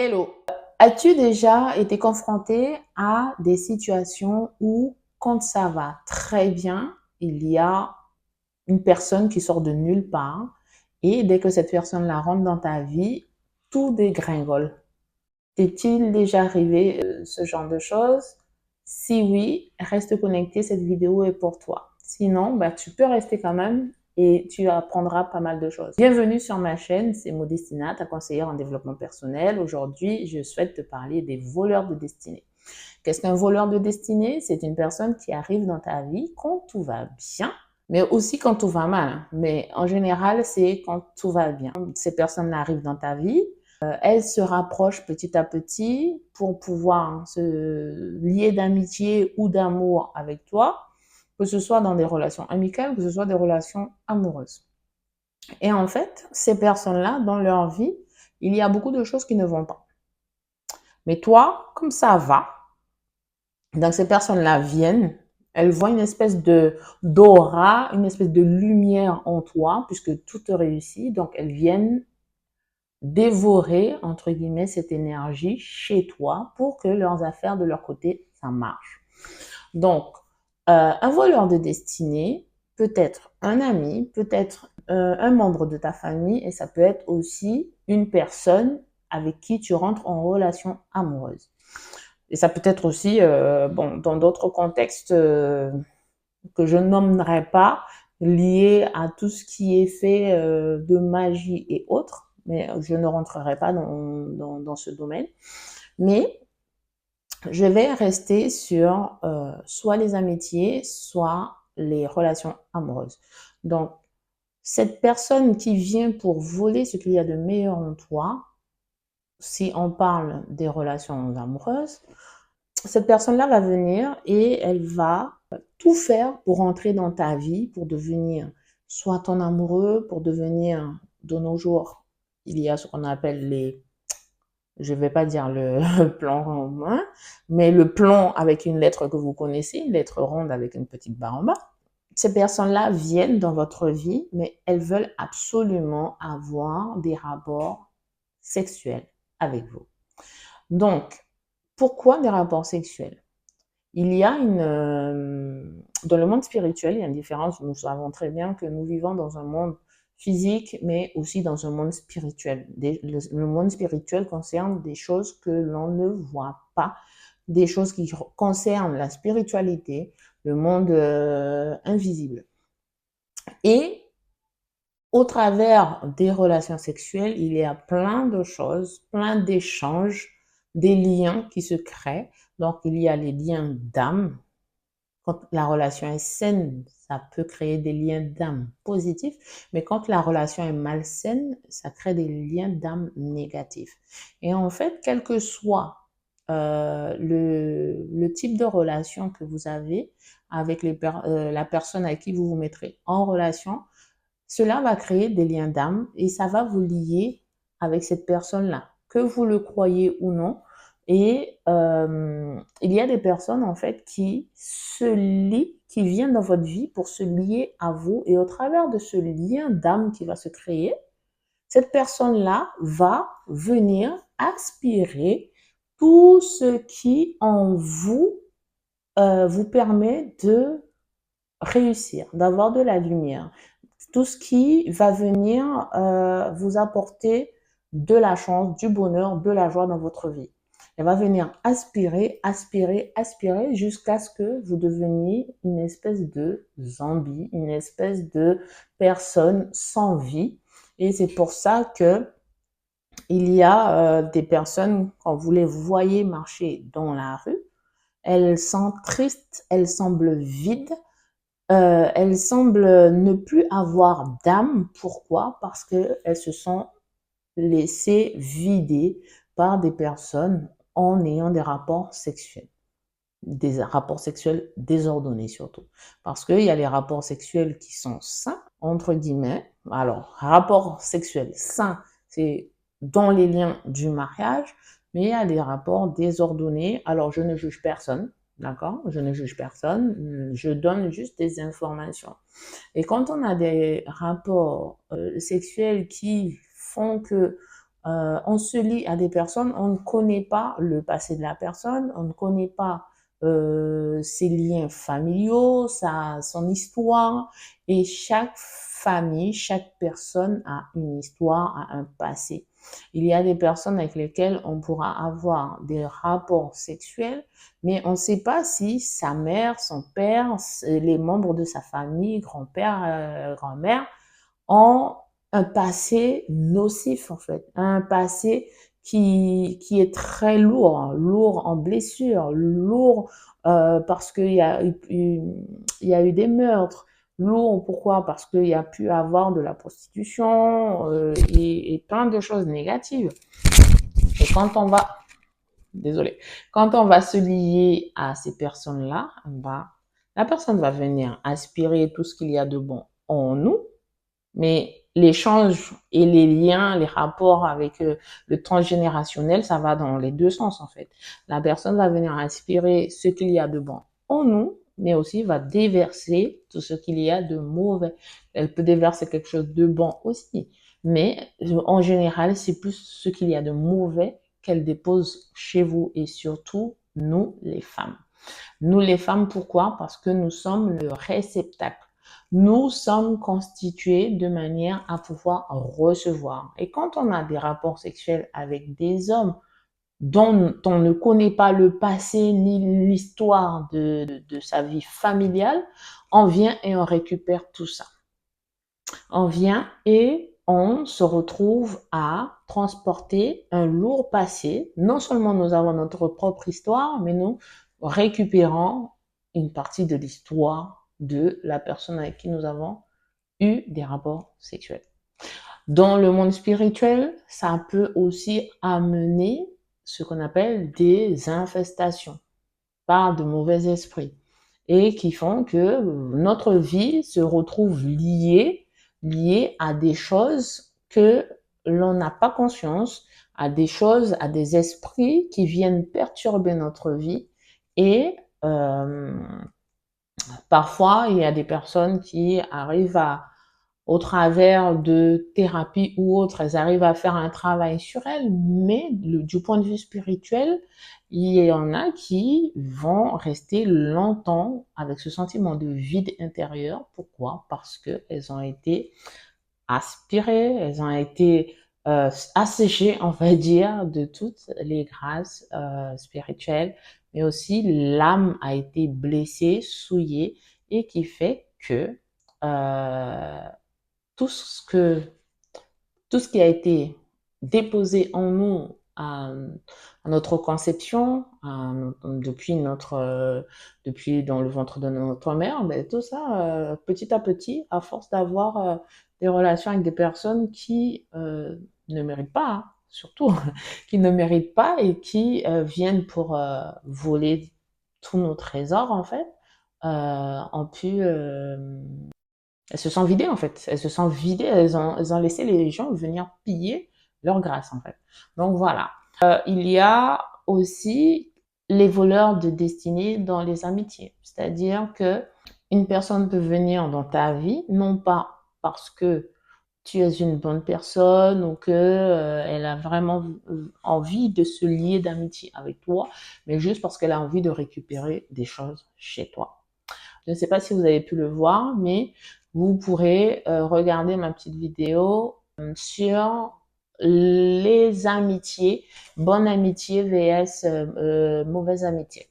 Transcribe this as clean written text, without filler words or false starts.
Hello. As-tu déjà été confronté à des situations où, quand ça va très bien, il y a une personne qui sort de nulle part et dès que cette personne-là rentre dans ta vie, tout dégringole? T'est-il déjà arrivé ce genre de choses? Si oui, reste connecté, cette vidéo est pour toi. Sinon, bah, tu peux rester quand même et tu apprendras pas mal de choses. Bienvenue sur ma chaîne, c'est Modestina, ta conseillère en développement personnel. Aujourd'hui, je souhaite te parler des voleurs de destinée. Qu'est-ce qu'un voleur de destinée? C'est une personne qui arrive dans ta vie quand tout va bien, mais aussi quand tout va mal. Mais en général, c'est quand tout va bien. Ces personnes-là arrivent dans ta vie, elles se rapprochent petit à petit pour pouvoir se lier d'amitié ou d'amour avec toi, que ce soit dans des relations amicales, que ce soit des relations amoureuses. Et en fait, ces personnes-là, dans leur vie, il y a beaucoup de choses qui ne vont pas. Mais toi, comme ça va, donc ces personnes-là viennent, elles voient une espèce de d'aura, une espèce de lumière en toi, puisque tout te réussit, donc elles viennent dévorer, entre guillemets, cette énergie chez toi pour que leurs affaires de leur côté, ça marche. Donc, un voleur de destinée peut être un ami, peut être un membre de ta famille et ça peut être aussi une personne avec qui tu rentres en relation amoureuse. Et ça peut être aussi, bon, dans d'autres contextes que je nommerai pas, liés à tout ce qui est fait de magie et autres, mais je ne rentrerai pas dans ce domaine. Mais je vais rester sur soit les amitiés, soit les relations amoureuses. Donc, cette personne qui vient pour voler ce qu'il y a de meilleur en toi, si on parle des relations amoureuses, cette personne-là va venir et elle va tout faire pour entrer dans ta vie, pour devenir soit ton amoureux, pour devenir, de nos jours, il y a ce qu'on appelle les, je vais pas dire le plan rond, mais le plan avec une lettre que vous connaissez, une lettre ronde avec une petite barre en bas. Ces personnes-là viennent dans votre vie, mais elles veulent absolument avoir des rapports sexuels avec vous. Donc, pourquoi des rapports sexuels? Il y a dans le monde spirituel, il y a une différence. Nous savons très bien que nous vivons dans un monde physique, mais aussi dans un monde spirituel. Le monde spirituel concerne des choses que l'on ne voit pas, des choses qui concernent la spiritualité, le monde invisible. Et au travers des relations sexuelles, il y a plein de choses, plein d'échanges, des liens qui se créent. Donc, il y a les liens d'âme. Quand la relation est saine, ça peut créer des liens d'âme positifs, mais quand la relation est malsaine, ça crée des liens d'âme négatifs. Et en fait, quel que soit le type de relation que vous avez avec la personne avec qui vous vous mettrez en relation, cela va créer des liens d'âme et ça va vous lier avec cette personne-là, que vous le croyez ou non. Et il y a des personnes en fait qui se lient, qui viennent dans votre vie pour se lier à vous. Et au travers de ce lien d'âme qui va se créer, cette personne-là va venir aspirer tout ce qui en vous vous permet de réussir, d'avoir de la lumière. Tout ce qui va venir vous apporter de la chance, du bonheur, de la joie dans votre vie. Elle va venir aspirer, aspirer, aspirer jusqu'à ce que vous deveniez une espèce de zombie, une espèce de personne sans vie. Et c'est pour ça que il y a des personnes, quand vous les voyez marcher dans la rue, elles sont tristes, elles semblent vides, elles semblent ne plus avoir d'âme. Pourquoi? Parce qu'elles se sont laissées vider par des personnes en ayant des rapports sexuels. Des rapports sexuels désordonnés surtout. Parce qu'il y a les rapports sexuels qui sont sains, entre guillemets. Alors, rapports sexuels sains, c'est dans les liens du mariage, mais il y a des rapports désordonnés. Alors, je ne juge personne, d'accord? Je ne juge personne, je donne juste des informations. Et quand on a des rapports sexuels qui font que On se lie à des personnes, on ne connaît pas le passé de la personne, on ne connaît pas ses liens familiaux, son histoire. Et chaque famille, chaque personne a une histoire, a un passé. Il y a des personnes avec lesquelles on pourra avoir des rapports sexuels, mais on ne sait pas si sa mère, son père, les membres de sa famille, grand-père, grand-mère, ont un passé nocif, en fait, un passé qui est très lourd, hein, lourd en blessures, lourd parce qu'il y a eu des meurtres, lourd pourquoi? Parce qu'il y a pu avoir de la prostitution et plein de choses négatives. Et quand on va, désolé, quand on va se lier à ces personnes-là, bah, la personne va venir aspirer tout ce qu'il y a de bon en nous, mais l'échange et les liens, les rapports avec le transgénérationnel, ça va dans les deux sens en fait. La personne va venir inspirer ce qu'il y a de bon en nous, mais aussi va déverser tout ce qu'il y a de mauvais. Elle peut déverser quelque chose de bon aussi, mais en général, c'est plus ce qu'il y a de mauvais qu'elle dépose chez vous et surtout nous les femmes. Nous les femmes, pourquoi? Parce que nous sommes le réceptacle. Nous sommes constitués de manière à pouvoir recevoir. Et quand on a des rapports sexuels avec des hommes dont on ne connaît pas le passé ni l'histoire de sa vie familiale, on vient et on récupère tout ça. On vient et on se retrouve à transporter un lourd passé. Non seulement nous avons notre propre histoire, mais nous récupérons une partie de l'histoire de la personne avec qui nous avons eu des rapports sexuels. Dans le monde spirituel, ça peut aussi amener ce qu'on appelle des infestations par de mauvais esprits et qui font que notre vie se retrouve liée à des choses que l'on n'a pas conscience, à des choses, à des esprits qui viennent perturber notre vie et parfois il y a des personnes qui arrivent au travers de thérapies ou autres, elles arrivent à faire un travail sur elles, mais du point de vue spirituel, il y en a qui vont rester longtemps avec ce sentiment de vide intérieur. Pourquoi? Parce qu'elles ont été aspirées, elles ont été asséchées, on va dire, de toutes les grâces spirituelles, mais aussi l'âme a été blessée, souillée, et qui fait que euh, tout ce que, tout ce qui a été déposé en nous à notre conception, depuis dans le ventre de notre mère, ben, tout ça, petit à petit, à force d'avoir des relations avec des personnes qui ne méritent pas, hein, surtout, qui ne méritent pas et qui viennent pour voler tous nos trésors, en fait, ont pu elles se sont vidées en fait. Elles se sont vidées, elles ont laissé les gens venir piller leur grâce en fait. Donc voilà. Il y a aussi les voleurs de destinée dans les amitiés. C'est-à-dire que une personne peut venir dans ta vie, non pas parce que tu es une bonne personne ou que elle a vraiment envie de se lier d'amitié avec toi, mais juste parce qu'elle a envie de récupérer des choses chez toi. Je ne sais pas si vous avez pu le voir, mais vous pourrez regarder ma petite vidéo sur les amitiés, bonne amitié vs mauvaise amitié.